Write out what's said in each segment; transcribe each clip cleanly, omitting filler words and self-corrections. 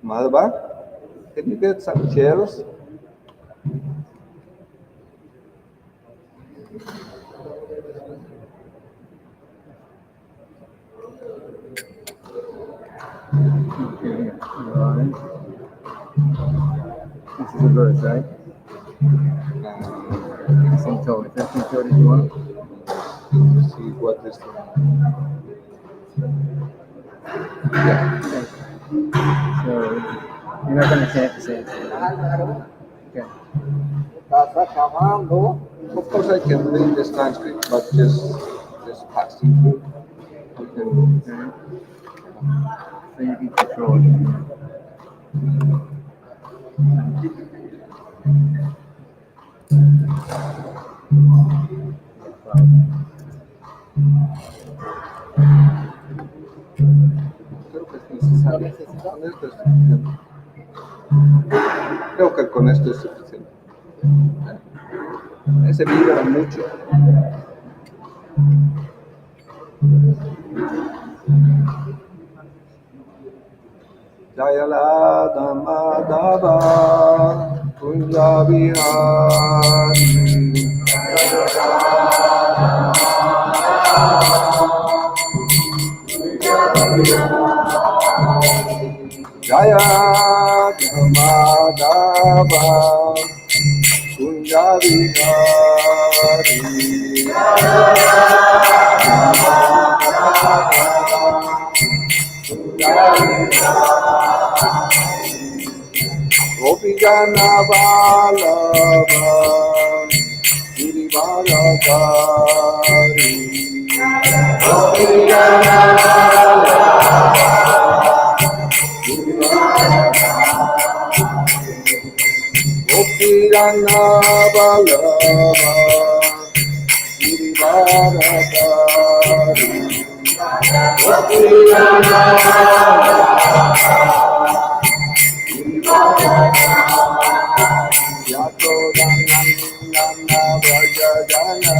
Madhva, can you get some chairs? Okay, right. This is a verse, right? Some told. 1531. See what is the... Yeah. Okay. So you're not gonna say it. Okay. Of course, I can read the Sanskrit, but just passing through. You can... Okay. So you can control it. Creo que es necesario. Con esto es suficiente. Creo que con esto es suficiente. Ese vibra mucho. Jayala Madhava Kunja Vihari Jaya Madhava Kunja Vihari Gopijana Vallabha Girivaradhari Gopijana Vallabha Girivaradhari Gopijana Yatodananda Braja Jana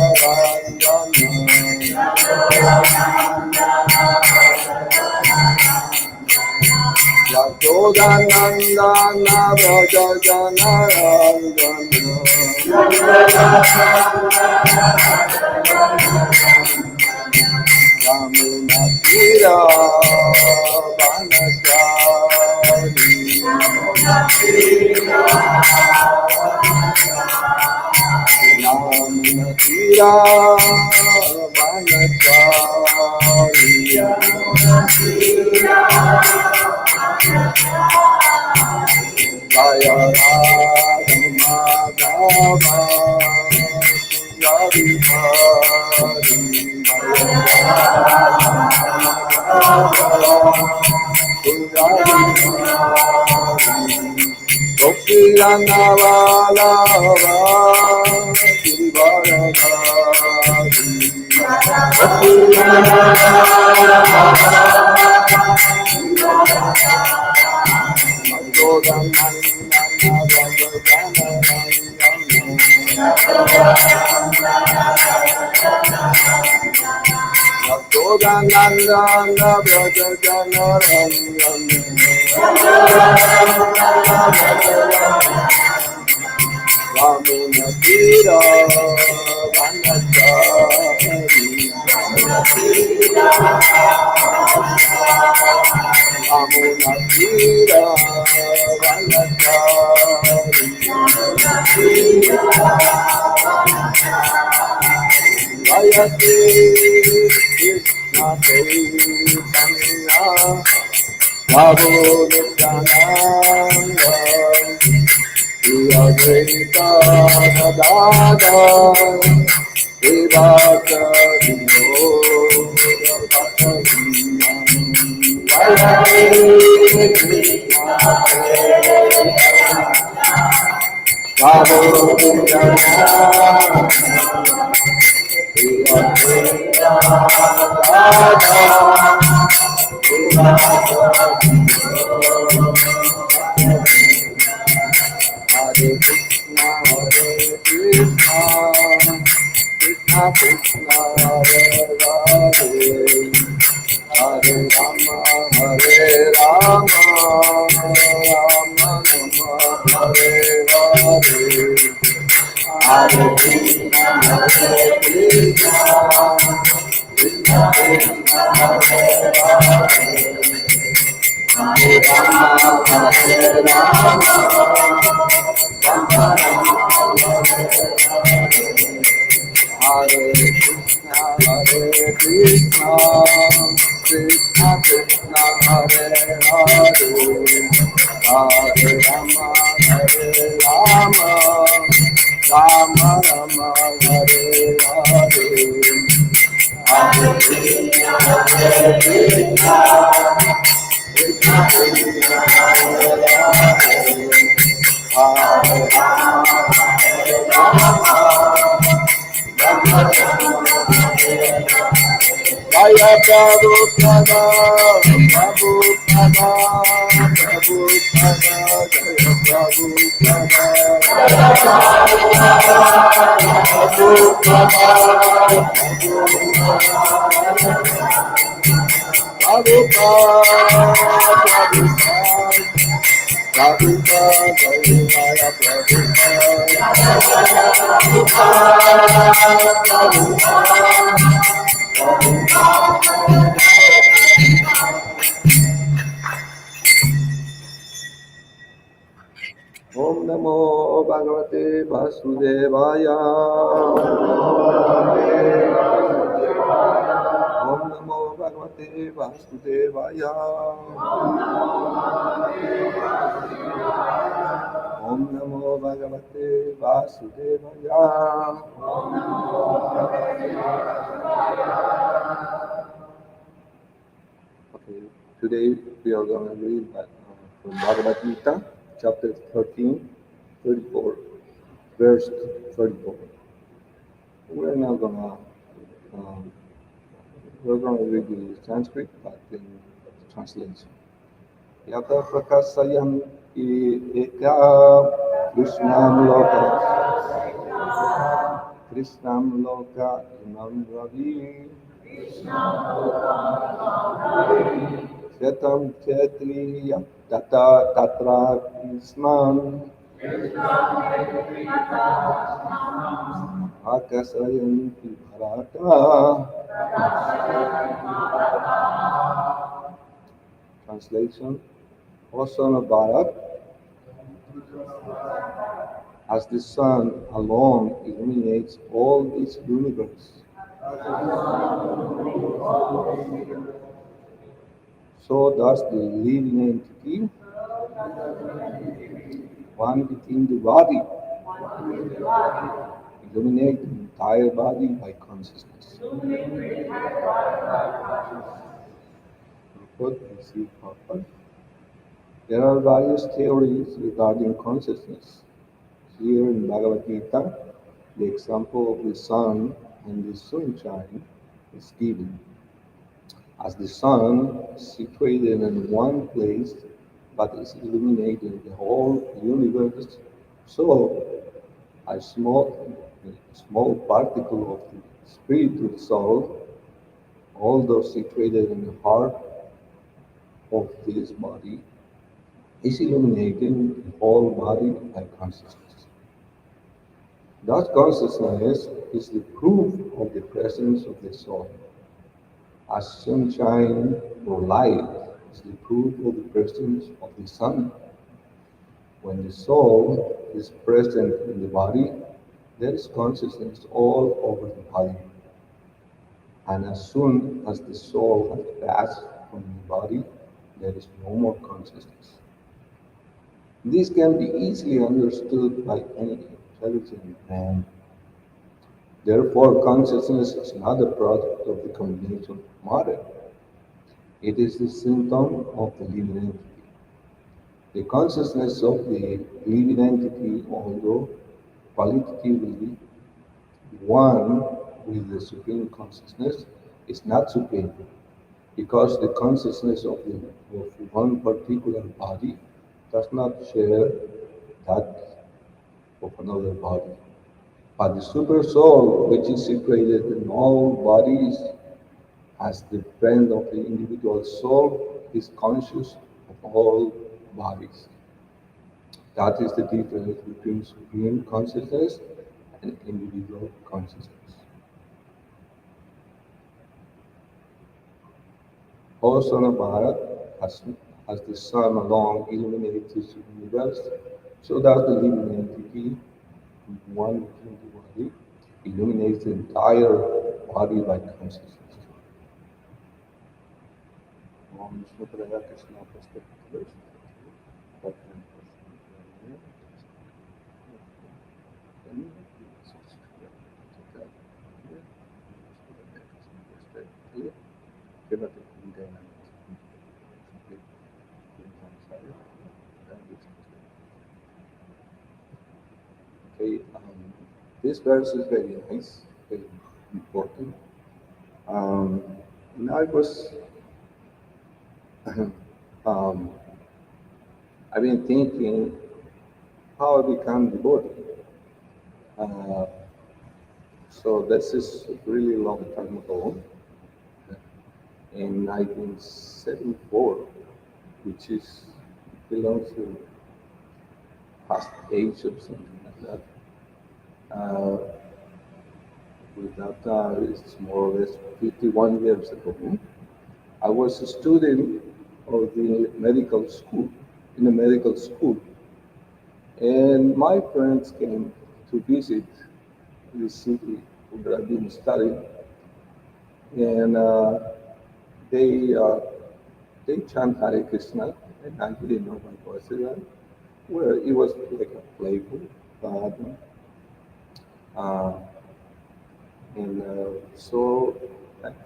Yatodananda Braja Jana Yamuna Tira Vanachari Yamuna Tira Vanachari Jaya Radha Madhava Kunja Gopijana Vallabha Girivaradhari Yatodananda Braja Jana Yamuna Tira Vanachari Yamuna Tira Vanachari Jayate Krishna Chaitanya Prabhu Nityananda Shri Advaita Gadadhar Devaka Jayate Krishna Prabhu Nityananda Shri Advaita Gadadhar Hare Krishna, Krishna Krishna, Hare Hare, Om Namo Bhagavate Vasudevaya. Om Namo Bhagavate Vasudevaya. Om Namo Bhagavate Vasudevaya. Okay, today we are going to read from Bhagavad-gita, chapter 13, 34, verse 34. We're not gonna read the Sanskrit, but in translation. Yata prakasayam eka Krishnam loka imam ravi Shetam chetri tatra Krishnam Akasayanti Bharata. Translation: O son of Bharat, as the sun alone illuminates all this universe, so does the living entity, one within the body, illuminate the entire body by consciousness. There are various theories regarding consciousness. Here in Bhagavad-gita, the example of the sun and the sunshine is given. As the sun is situated in one place but is illuminating the whole universe, so a small particle of the spiritual soul, although situated in the heart of this body, is illuminating the whole body by consciousness. That consciousness is the proof of the presence of the soul, as sunshine or light is the proof of the presence of the sun. When the soul is present in the body, there is consciousness all over the body. And as soon as the soul has passed from the body, there is no more consciousness. This can be easily understood by any intelligent man. Therefore, consciousness is not a product of the combination of matter. It is the symptom of the living entity. The consciousness of the living entity, although qualitatively one with the Supreme Consciousness, is not supreme, because the consciousness of one particular body does not share that of another body. But the super soul, which is situated in all bodies, as the friend of the individual soul, is conscious of all bodies. That is the difference between supreme consciousness and individual consciousness. O son of Bharat, as the sun alone illuminates this universe, so does the living entity, one within the body, illuminates the entire body by consciousness. Om Shukraya Krishna Prasthana. Okay, this verse is very nice, very important. Um, and I was, um, I've been thinking how I become devotee. Uh, so this is a really long time ago, in 1974, which is belongs to past age or something like that. Uh, with that, it's more or less 51 years ago. I was a student of the medical school, in the medical school, and my friends came to visit the city where I've been studying, and they uh, they chant Hare Krishna, and I didn't know what was it. Well, it was like a playful, but uh, and so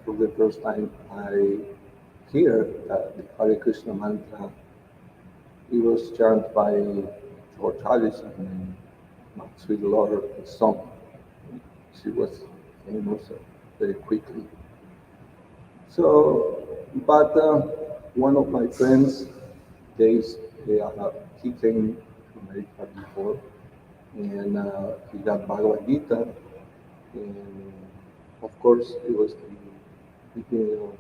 for the first time I hear the Hare Krishna mantra. It was chanted by George Harrison and Sweet Lord song. She was famous very quickly. So, but one of my friends, they, he came to America before, and he got Bhagavad-gita, and of course it was the beginning of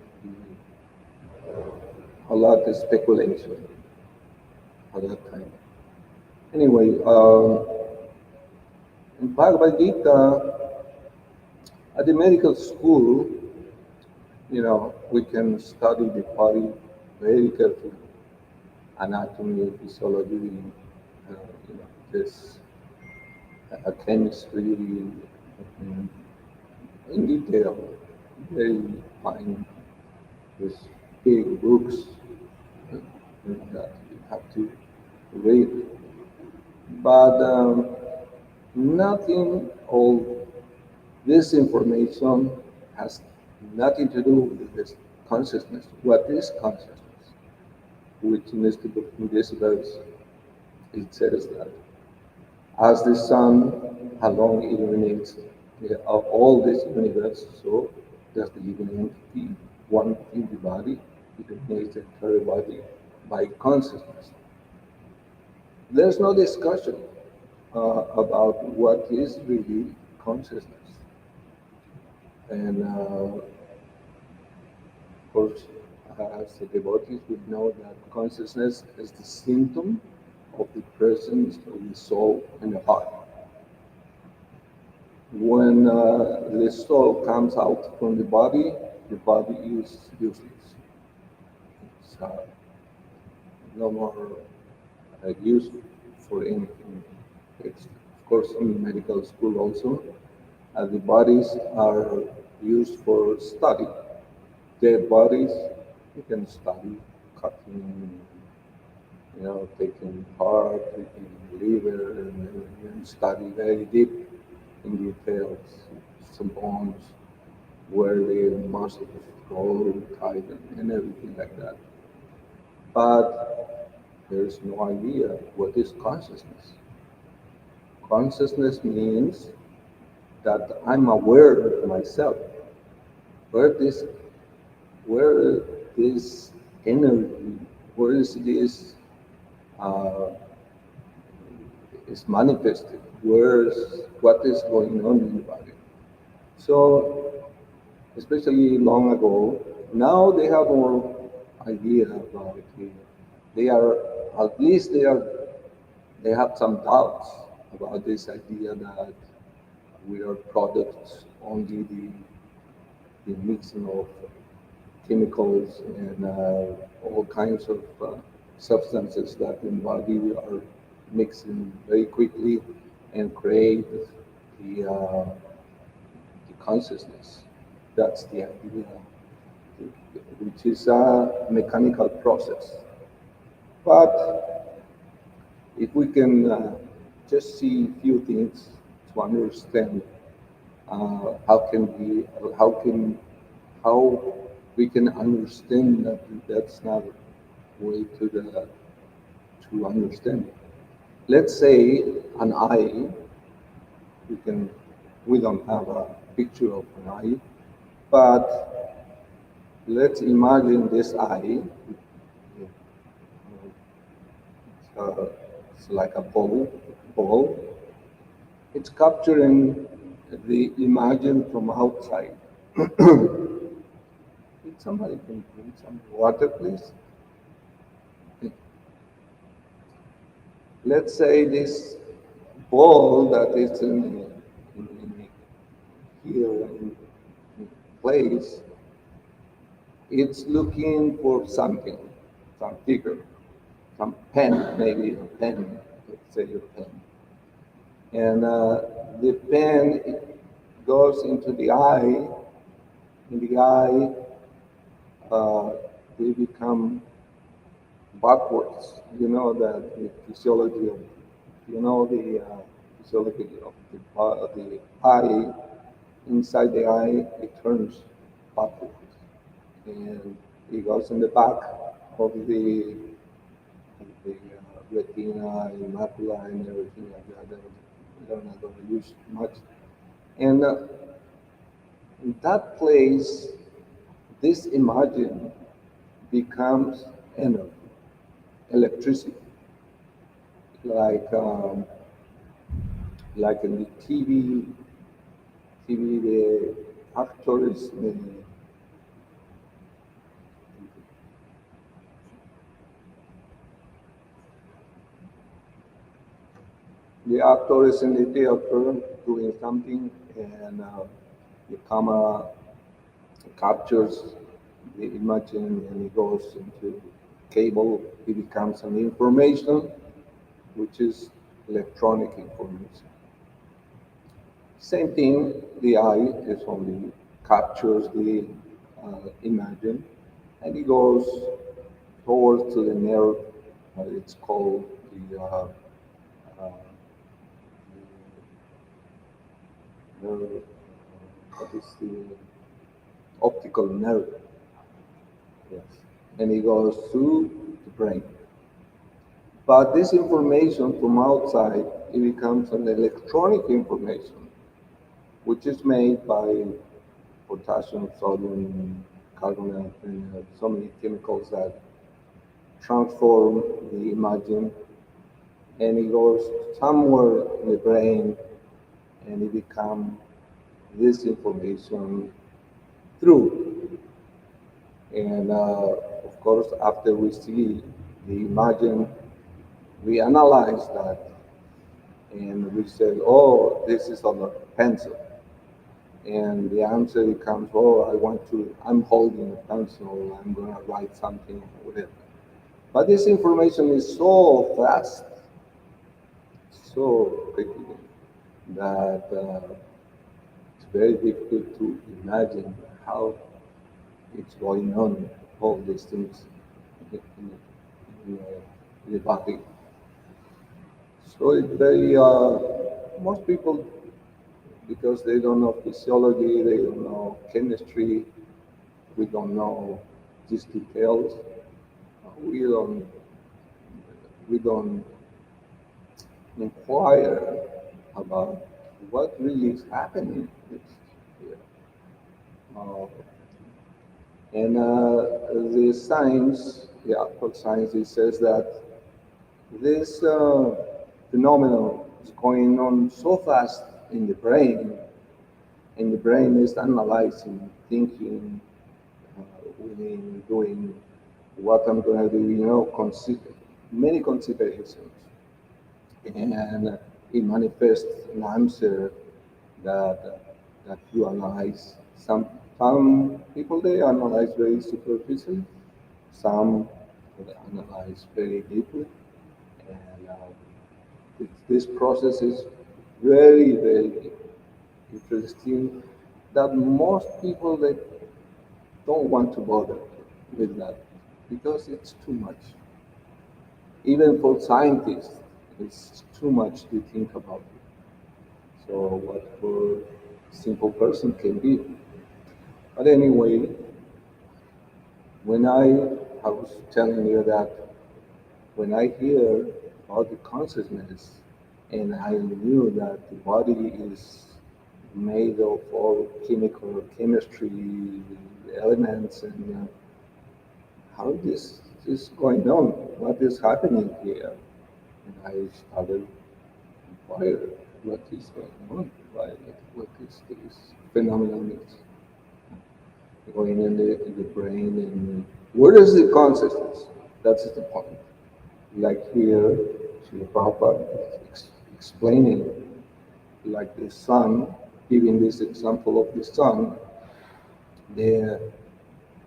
a lot of speculation at that time. Anyway, in Bhagavad-gita, at the medical school, we can study the body very carefully, anatomy, physiology, this chemistry in detail, very fine, with big books that you have to read. But nothing, all this information has nothing to do with this consciousness. What is consciousness? Which in this verse, it says that as the sun alone illuminates all this universe, so does the living entity, one in the body, illuminates the entire body by consciousness. There's no discussion about what is really consciousness. And of course, as the devotees, we know that consciousness is the symptom of the presence of the soul and the heart. When the soul comes out from the body is useless. It's no more used for anything. It's, of course, in medical school also, the bodies are used for study. Dead bodies, you can study cutting, taking heart, taking liver, and study very deep in details, some bones, where the muscles grow tight and everything like that. But there's no idea what is consciousness. Consciousness means that I'm aware of myself, where this, where this energy, where is this uh, is manifested, what is going on in the body. So especially long ago. Now they have more idea about it. They are, at least they have some doubts about this idea that we are products, only the mixing of chemicals and all kinds of substances that in body are mixing very quickly and create the consciousness. That's the idea, which is a mechanical process. But if we can just see a few things to understand how can how we can understand that that's not a way to understand it. Let's say an eye. We can we don't have a picture of an eye, but let's imagine this eye. It's like a ball. It's capturing the imagine from outside. If somebody can bring some water, please. Let's say this ball that is here in place, it's looking for something, some figure, some pen, maybe a pen, let's say a pen. And the pen goes into the eye. In the eye, they become backwards. You know that the physiology of, you know the physiology of the eye. Inside the eye, it turns backwards, and it goes in the back of the retina and macula and everything like that. They're not going to use much. And in that place, this imagine becomes energy, electricity, like um, like in the TV, the actors, the actors in the theater doing something, and the camera captures the image and it goes into cable. It becomes an information, which is electronic information. Same thing, the eye is only captures the image and it goes towards to the nerve. It's called uh, the nerve. What is the optical nerve? Yes, and it goes through the brain. But this information from outside, it becomes an electronic information, which is made by potassium, sodium, carbonate, and so many chemicals that transform the imaging, and it goes somewhere in the brain, and it becomes this information through. And of course, after we see the imagine, we analyze that, and we say, "Oh, this is on a pencil." And the answer becomes, "Oh, I'm holding a pencil. I'm going to write something, whatever." But this information is so fast, so quickly, that it's very difficult to imagine how it's going on, all these things in the body. So it's very, most people, because they don't know physiology, they don't know chemistry, we don't know these details, we don't, we don't inquire about what really is happening here. Uh, and the science, the actual science, it says that this phenomenon is going on so fast in the brain, and the brain is analyzing, thinking, willing, doing what I'm going to do, consider many considerations, and it manifests an answer that you analyze. Some people they analyze very superficially, some they analyze very deeply, and this process is very very interesting. That most people they don't want to bother with that because it's too much. Even for scientists, it's too much to think about it. So what for a simple person can be. But anyway, when I was telling you that when I hear about the consciousness and I knew that the body is made of all chemical chemistry elements and how this is going on, what is happening here? And I started inquiring what is going on, why, what is this phenomenon is going in the brain and where is the consciousness? That's the point. Like here, Srila Prabhupada is explaining, like the sun, giving this example of the sun, the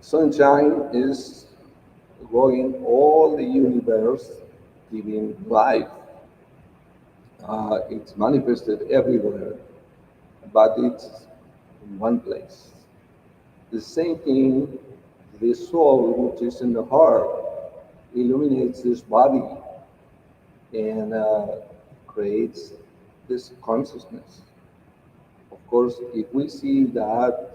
sunshine is going all the universe, giving life. It's manifested everywhere, but it's in one place. The same thing, the soul, which is in the heart, illuminates this body and creates this consciousness. Of course, if we see that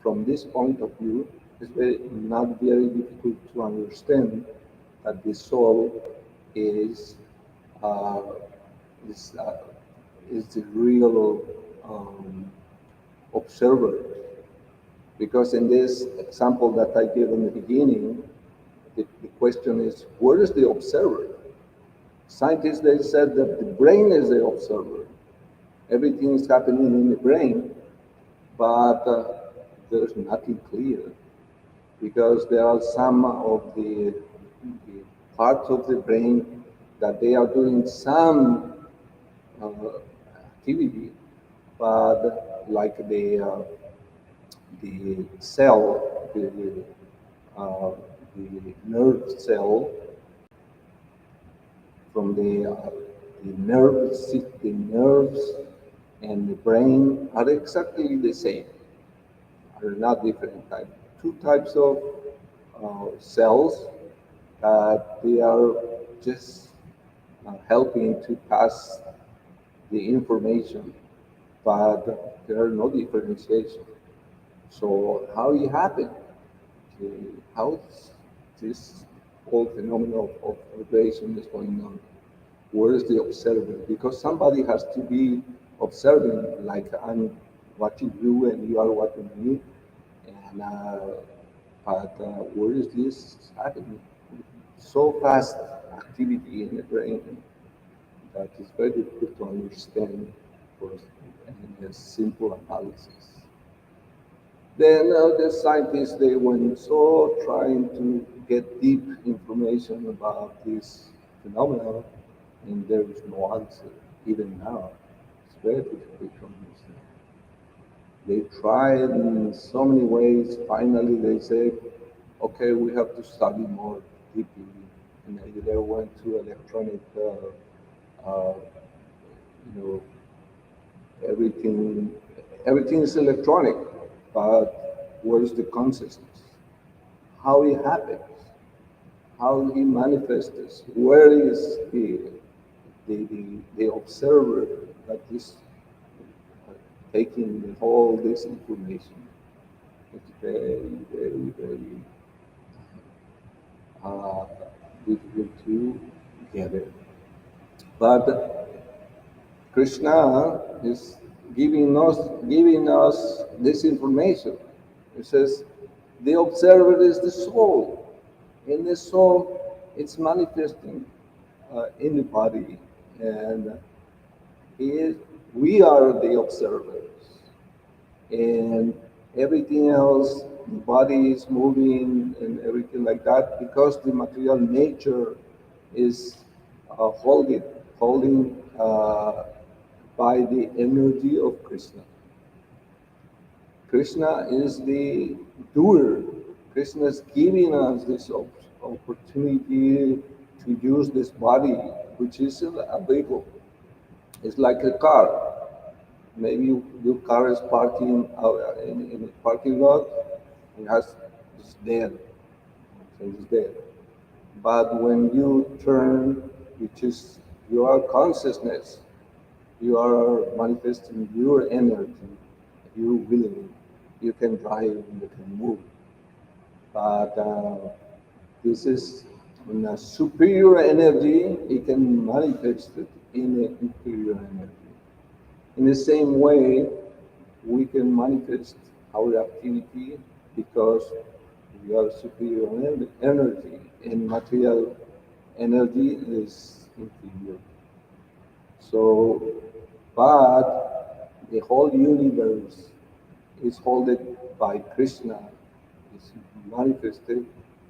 from this point of view, it's not very difficult to understand that the soul is uh, is, uh, is the real observer. Because in this example that I gave in the beginning, the question is, where is the observer? Scientists, they said that the brain is the observer. Everything is happening in the brain, but there's nothing clear because there are some of the parts of the brain that they are doing some uh, activity, but like the cell, uh, the nerve cell from the nerves and the brain are exactly the same, are not different types. Two types of cells that they are just helping to pass the information, but there are no differentiation. So how it happened? How this whole phenomenon of vibration is going on? Where is the observer? Because somebody has to be observing, like I'm watching you and you are watching me, and but where is this happening? So fast activity in the brain that is very difficult to understand for in a simple analysis. Then the scientists they went so trying to get deep information about this phenomenon, and there is no answer even now. It's very difficult to understand. They tried in so many ways. Finally, they said, "Okay, we have to study more deeply." And they went to electronic, uh, you know, everything. Everything is electronic, but where is the consciousness? How it happens? How he manifests? Where is the observer that is taking all this information? It's very, very, very uh, difficult to get it. But Krishna is giving us this information. It says the observer is the soul. In the soul, it's manifesting in the body, and he is, we are the observers. and everything else, the body is moving and everything like that, because the material nature is holding by the energy of Krishna. Krishna is the doer. Krishna is giving us this opportunity to use this body, which is a vehicle. It's like a car. Maybe your car is parking out in a parking lot. It's dead. It's dead. But when you turn, which is your consciousness, you are manifesting your energy, your willing. You can drive, you can move. But this is in a superior energy, it can manifest it in an inferior energy. In the same way, we can manifest our activity because we are superior energy, and material energy is inferior. So, but the whole universe is held by Krishna, is manifested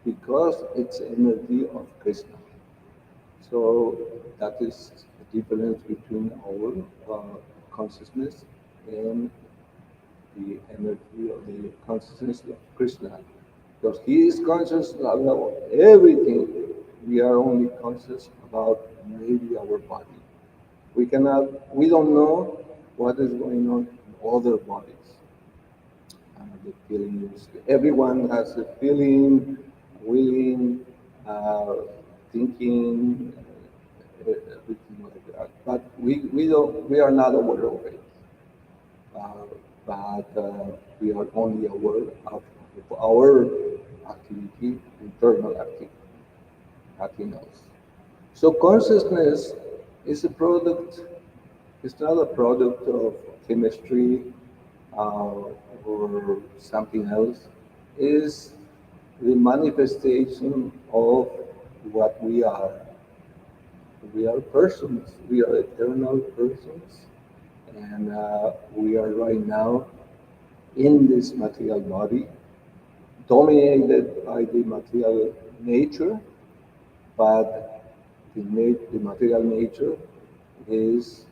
because it's energy of Krishna. So that is the difference between our consciousness and the energy of the consciousness of Krishna. Because he is conscious about everything. We are only conscious about maybe our body. We don't know what is going on in other bodies. The feelings, everyone has a feeling, willing, uh, thinking, everything like that. But we are not aware of it. Uh, but we are only aware of our activity, internal activity, nothing else. So consciousness is a product. It's not a product of chemistry or something else. Is the manifestation of what we are. We are persons. We are eternal persons, and we are right now in this material body, dominated by the material nature, but the material nature is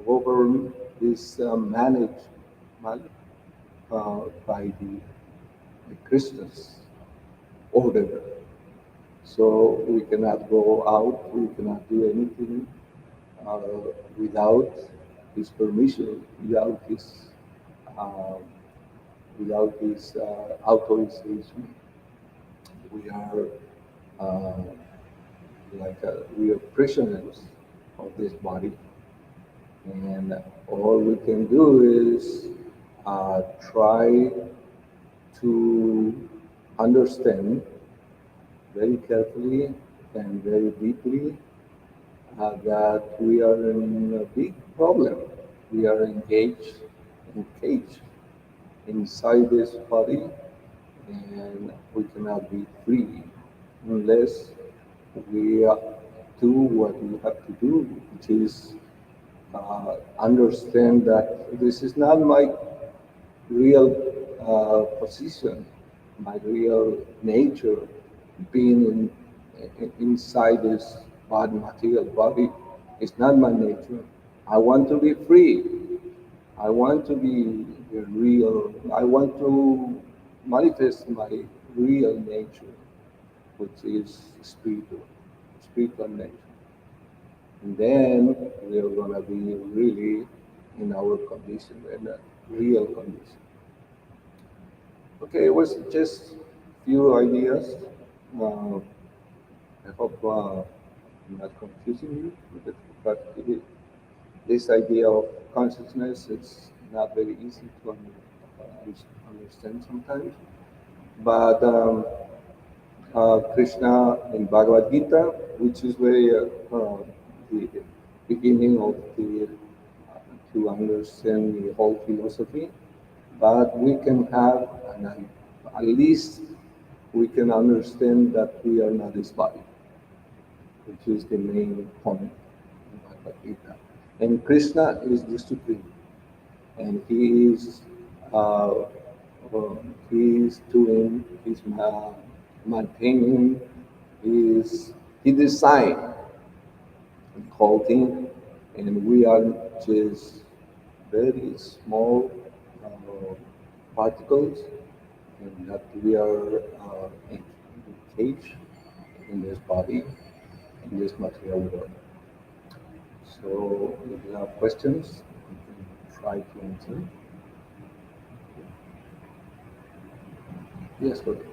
governed, is managed by the Christians order. So we cannot go out, we cannot do anything uh, without his permission, uh, without his authorization. We are uh, we are prisoners of this body, and all we can do is try to understand very carefully and very deeply that we are in a big problem. We are engaged in cage inside this body, and we cannot be free unless we do what we have to do, which is understand that this is not my real position, my real nature, being inside this body, material body, is not my nature. I want to be free. I want to be real. I want to manifest my real nature, which is spiritual nature. And then we are going to be really in our condition, in a real condition. Okay, it was just few ideas. Uh, I hope I'm not confusing you with it, but this idea of consciousness is not very easy to understand sometimes. But Krishna in Bhagavad-gita, which is very the beginning of the to understand the whole philosophy, but we can have at least we can understand that we are not this body, which is the main point in Bhagavad Gita. And Krishna is the supreme, and he is uh, he's doing, he's maintaining, he designed the whole thing, and we are just very small uh, particles, and that we are engaged in this body, in this material world. So if you have questions, you can try to answer. Yes, good.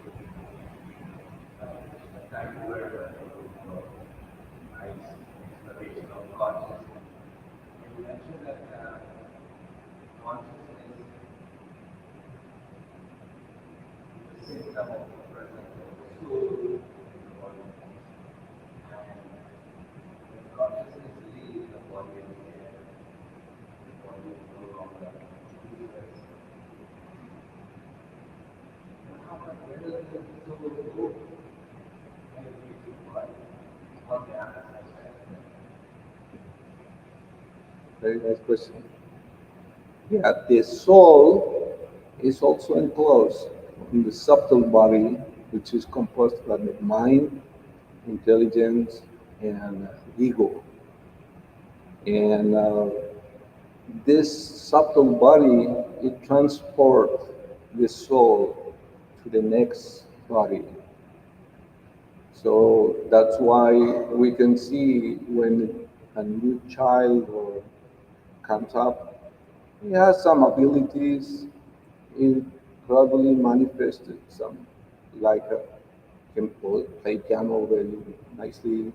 Very nice question. Yeah, the soul is also enclosed in the subtle body, which is composed by the mind, intelligence, and ego. And this subtle body, it transports the soul to the next body. So that's why we can see when a new child or comes up, he has some abilities. He probably manifested some, like can play piano very nicely,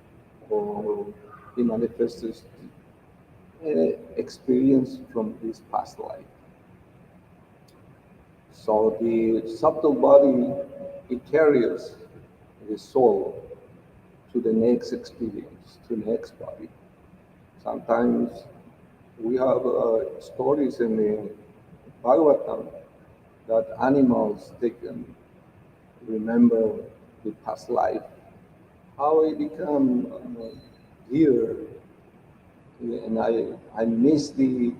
or he manifests experience from his past life. So the subtle body, it carries the soul to the next experience, to the next body. Sometimes we have stories in the Bhagavatam that animals, they can remember the past life, how I become here, and I miss the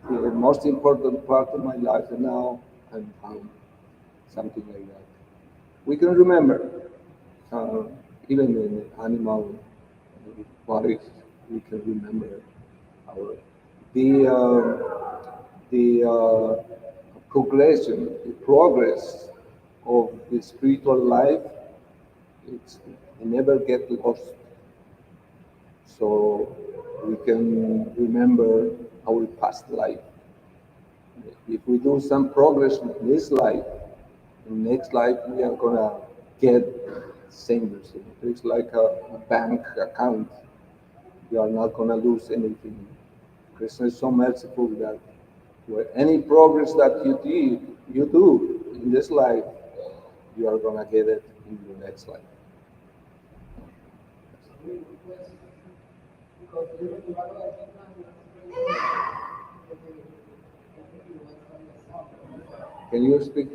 most important part of my life, and now I'm found, something like that. We can remember, uh, even in animal bodies, we can remember our the progression, the progress of the spiritual life. It's it never get lost. So we can remember our past life. If we do some progress in this life, in next life we are gonna get same result. It's like a bank account. You are not gonna lose anything. Krishna is so merciful that any progress that you do in this life, you are gonna get it in the next life. Can you speak?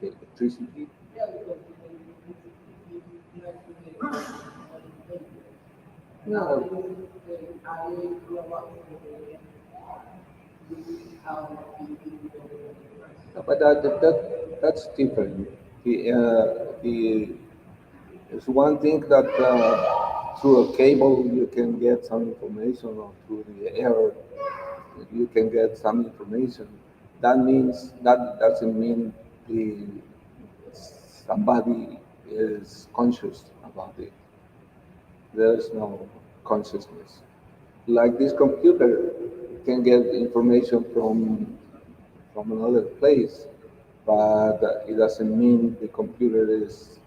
Electricity? No, but that's different. It's one thing that through a cable you can get some information, or through the air you can get some information. That means that doesn't mean the somebody is conscious about it. There is no consciousness. Like this computer can get information from another place, but it doesn't mean the computer is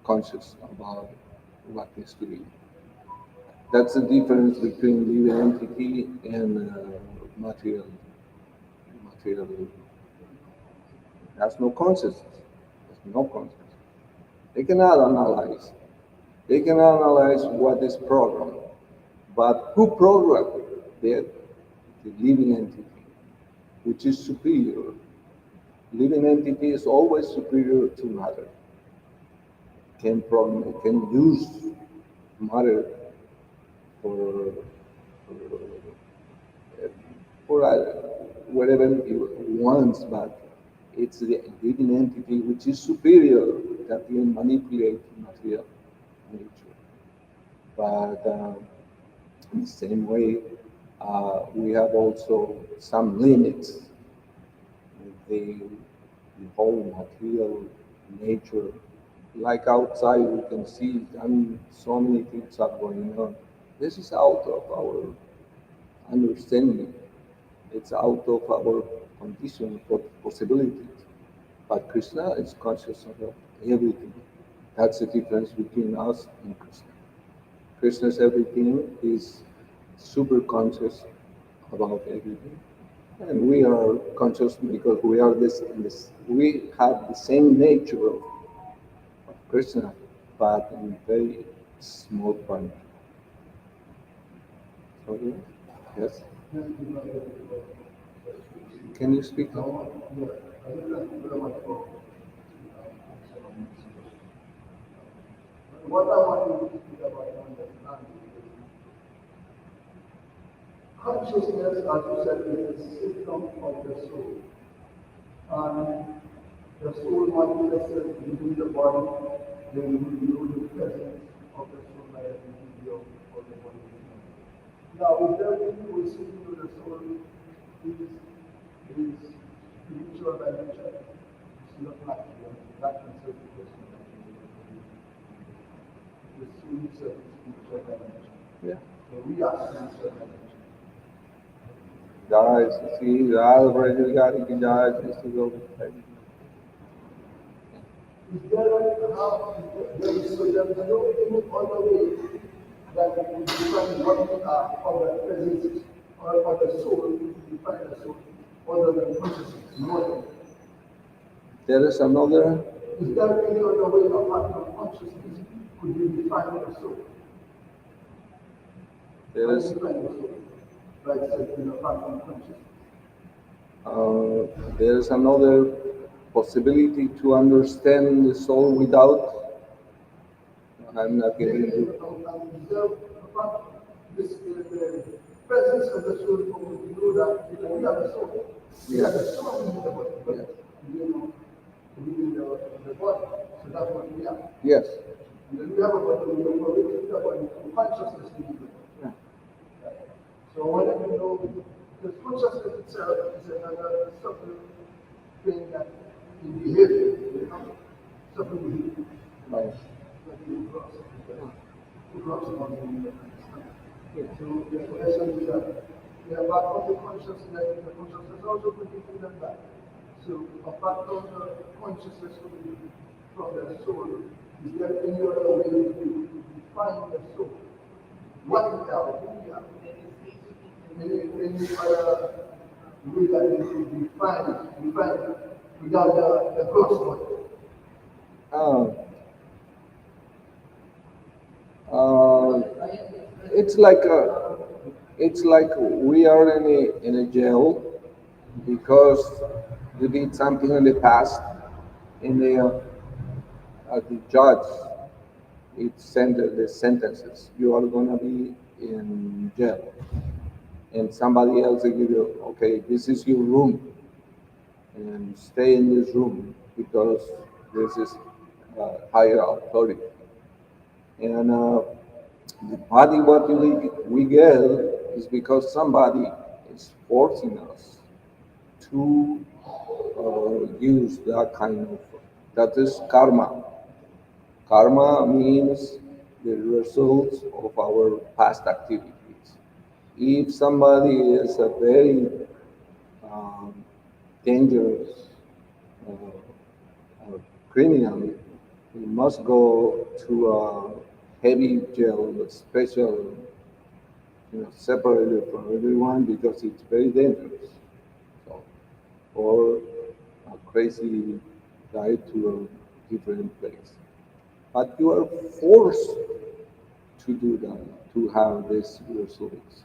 conscious about what it's doing. That's the difference between living entity and material. Material has no consciousness. Has no consciousness. They cannot analyze. They can analyze what is programmed, but who programmed it? The living entity, which is superior. Living entity is always superior to matter. Can use matter for for whatever he wants, but it's the living entity which is superior that can manipulate material nature. But in the same way, we have also some limits. The, the whole material nature, like outside, we can see, so many things are going on. This is out of our understanding. It's out of our condition for possibilities. But Krishna is conscious of everything. That's the difference between us and Krishna. Krishna's everything is super conscious about everything. And we are conscious because we are this we have the same nature of Krishna, but in very small quantity. Okay? Yes? Can you speak now? What I want to speak about understanding is consciousness, as you said, is a system of the soul. And the soul manifests within the body, then you know the presence of the soul by the video of the body. Now, if everything we see to the soul is spiritual dimension, it's not material. That answers the question. The soul itself is spiritual dimension. Yeah. So we are spiritual dimension. Guys, see, the already got it, guys, is to go. Is there how there is no any other way that we can define what we are or the presence or the soul, define the soul, other than consciousness? No. There is another. Is there any other way apart from consciousness could we define the soul? There is. Define the soul, like I said, apart from consciousness. There is another possibility to understand the soul without. I'm not giving you. The presence of the soul, we know that we have the soul. We have the soul in the body, but within the body. So that's what we are. Yes. And then we have a body, we have a body, consciousness in the body. Yeah. So whenever you know, the consciousness itself is another subtle thing that in behavior, subtle behavior. Right. So the question is that apart from the consciousness also predicting them back. So apart from the consciousness from the soul, is there any other way to define the soul? What we are, who we are? Any other way that we could define without the gross body? Uh, it's like we are in a jail because you did something in the past, and the judge it sent the sentences. You are gonna be in jail, and somebody else will give you, okay, this is your room, and stay in this room because this is higher authority. And the body what we get is because somebody is forcing us to use that kind of, that is karma. Karma means the results of our past activities. If somebody is a very um, dangerous criminal, he must go to a heavy jail, special, separated from everyone because it's very dangerous. So, or a crazy guy to a different place. But you are forced to do that, to have this results.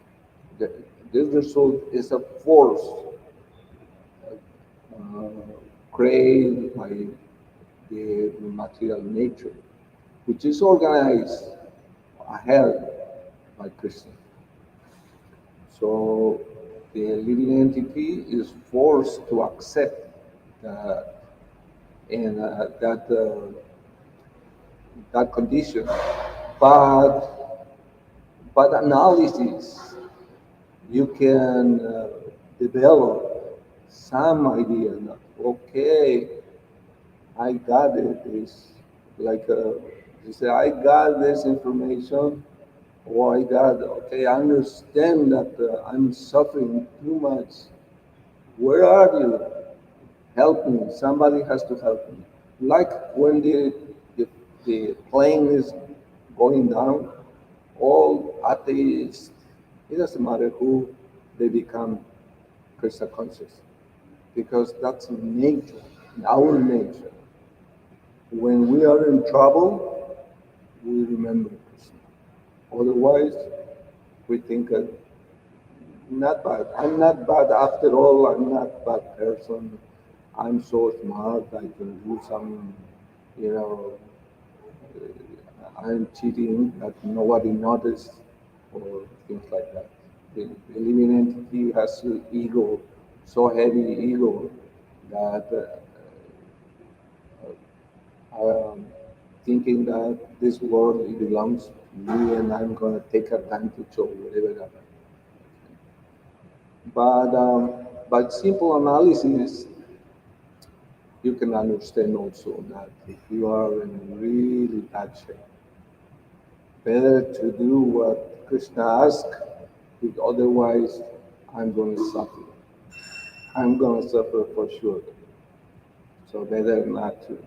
This result is a force. Uh, created by the material nature, which is organized ahead by Krishna. So the living entity is forced to accept that and that condition, but analysis you can develop some idea that okay, I got it. It's like you say, I got this information, or I got okay. I understand that I'm suffering too much. Where are you? Help me. Somebody has to help me. Like when the, the plane is going down, all atheists, it doesn't matter who, they become Krishna conscious because that's nature, our nature. When we are in trouble, we remember Krishna. Otherwise, we think not bad. I'm not bad after all. I'm not a bad person. I'm so smart. I can do some, you know, I'm cheating that nobody noticed or things like that. The living entity has an ego, so heavy ego that thinking that this world it belongs to me and I'm going to take advantage of whatever that. By simple analysis, you can understand also that if you are in really bad shape, better to do what Krishna asked, because otherwise I'm going to suffer. I'm going to suffer for sure. So better not to.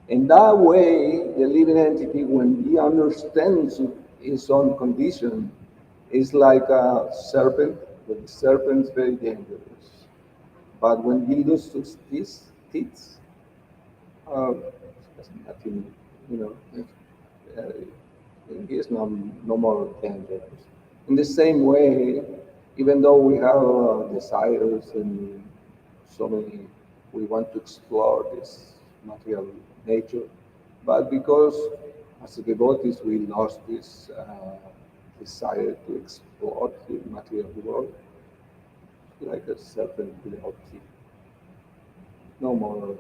In that way, the living entity, when he understands his own condition, is like a serpent, but the serpent is very dangerous. But when he loses his teeth, there's nothing, you know, uh, he is no more dangerous. In the same way, even though we have desires and so many, we want to explore this material nature, but because as devotees we lost this desire to explore the material world, like a serpent without teeth. No more,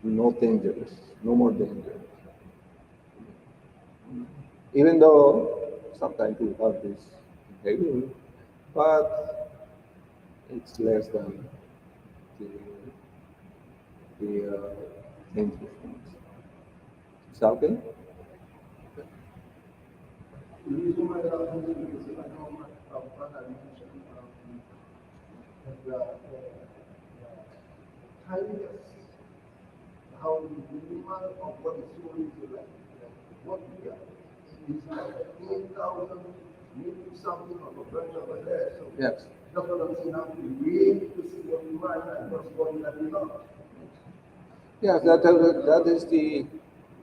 no dangerous, no more danger. Even though sometimes we have this behavior, but it's less than the, the dangerous ones. Is that okay? The reason why I ask this is because I know my Prabhupada mentioned kindness, how the minimal of what the soul is like what we are. It's like 8,000, maybe something of a bunch over there. So Yes. that's what I'm saying. Now we wait to see what we want and what's going that we not. Yeah, that is the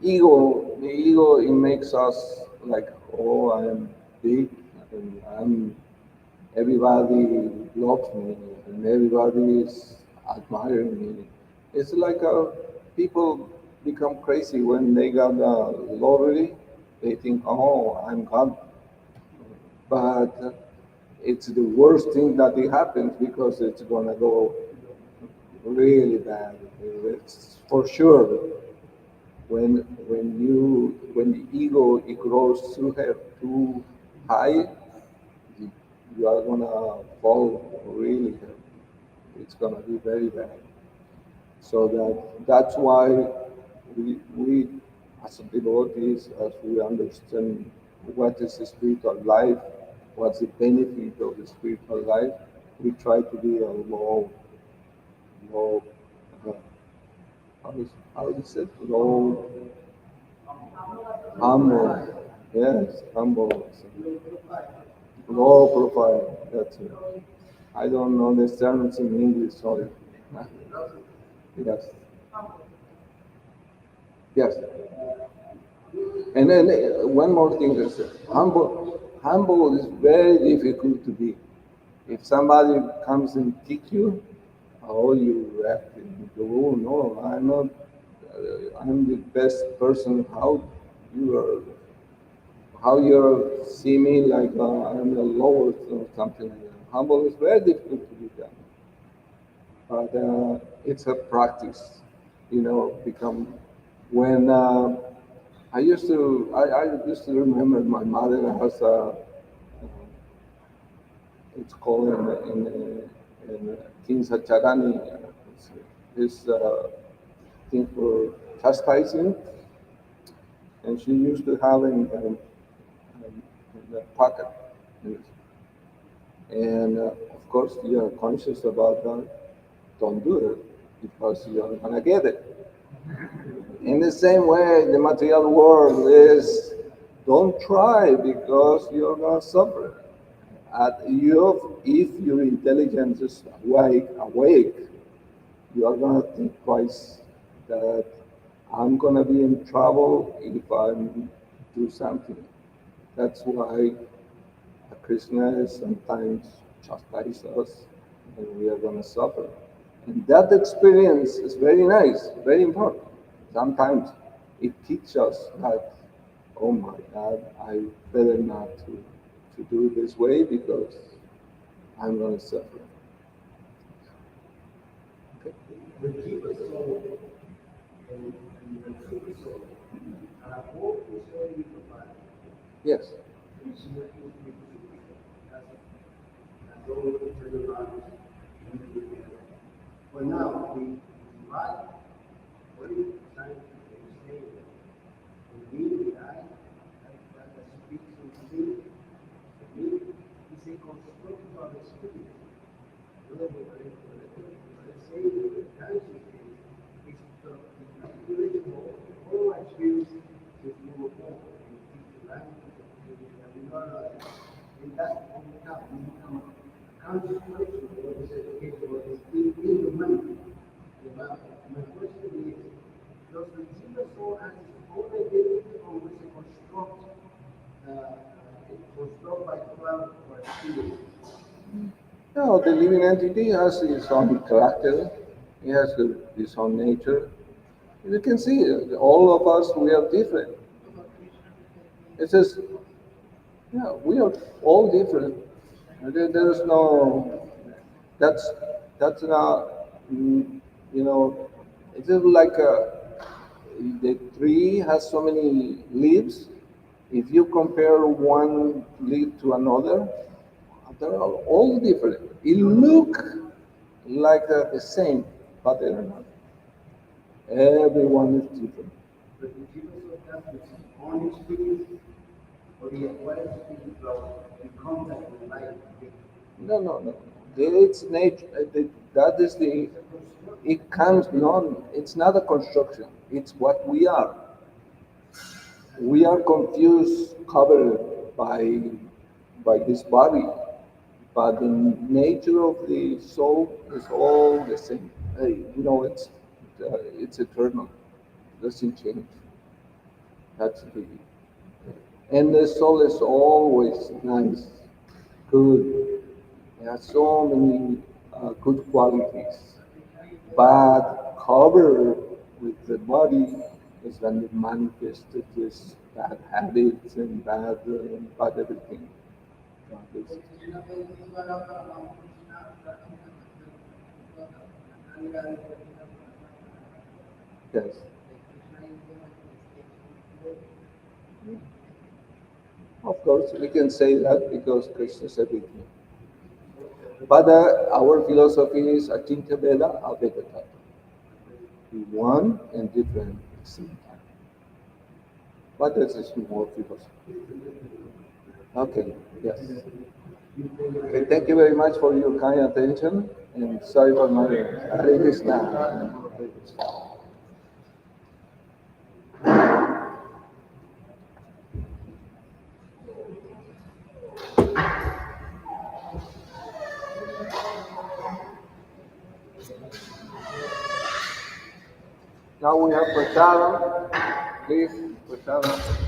ego. The ego it makes us like, oh, I am big, and I'm everybody loves me, and everybody is admiring me. It's like people become crazy when they got the lottery. They think, oh, I'm God, but it's the worst thing that it happens because it's gonna go really bad. It's for sure when the ego it grows too high, you you are gonna fall really. It's gonna be very bad. So that's why we as devotees, as we understand what is the spiritual life, what's the benefit of the spiritual life, we try to be a low, uh, how is it? Humble, yes, humble, low profile. That's it. I don't know the terms in English. Sorry. Yes, yes. And then one more thing is humble is very difficult to be. If somebody comes and kick you, how you react. Oh no, I'm not. I'm the best person. You are, how you see me like I'm the lowest or something like that. Humble is very difficult to be done, but it's a practice. Become when I used to remember my mother has a it's called in King Sacharani, it's this thing for chastising, and she used to have in the pocket. And of course, you are conscious about that. Don't do it because you're gonna get it. In the same way, the material world is don't try because you're gonna suffer. If your intelligence is awake, you are gonna think twice that I'm gonna be in trouble if I do something. That's why Krishna is sometimes chastise us and we are gonna suffer. And that experience is very nice, very important. Sometimes it teaches us that, oh my God, I better not to do it this way because I'm gonna suffer. Okay. The deeper soul and the super soul are both concerning the body. Yes. Krishna is the super soul. That's all the terminology together. For now, the body, what is scientific saying? The meaning that speaks in sin, the meaning is a construct of the spirit. Let's say the consciousness is the original, all experience is more and the language of the learner. And that will become conscious person, what is education, what is in the mind. My question is, does the human soul has its own identity or was it construct by cloud or spirit? No, the living entity has its own character. It has its own nature. You can see all of us, we are different. It says, yeah, we are all different. There's no, that's, that's not, it's just like the tree has so many leaves. If you compare one leaf to another, they are all different. It look like the same, but they're not. Everyone is different. But the Jesus of that is on experience or the acquired experience of the contact with life. No, no, no. It's nature. That is the. It comes. No, it's not a construction. It's what we are. We are confused, covered by this body, but the nature of the soul is all the same. It's eternal. It doesn't change. That's the. And the soul is always nice, good. It has so many good qualities, but covered with the body is when it manifested this bad habits and bad everything. This- Yes. Of course, we can say that because Krishna is everything. But our philosophy is Achintya Veda, Aveda Tattva. One and different at the same time. But this is more philosophy. Okay, yes. Okay, thank you very much for your kind attention and sorry for my Hare Krishna. Hare Krishna. Now we have Prashadam. Please, Prashadam.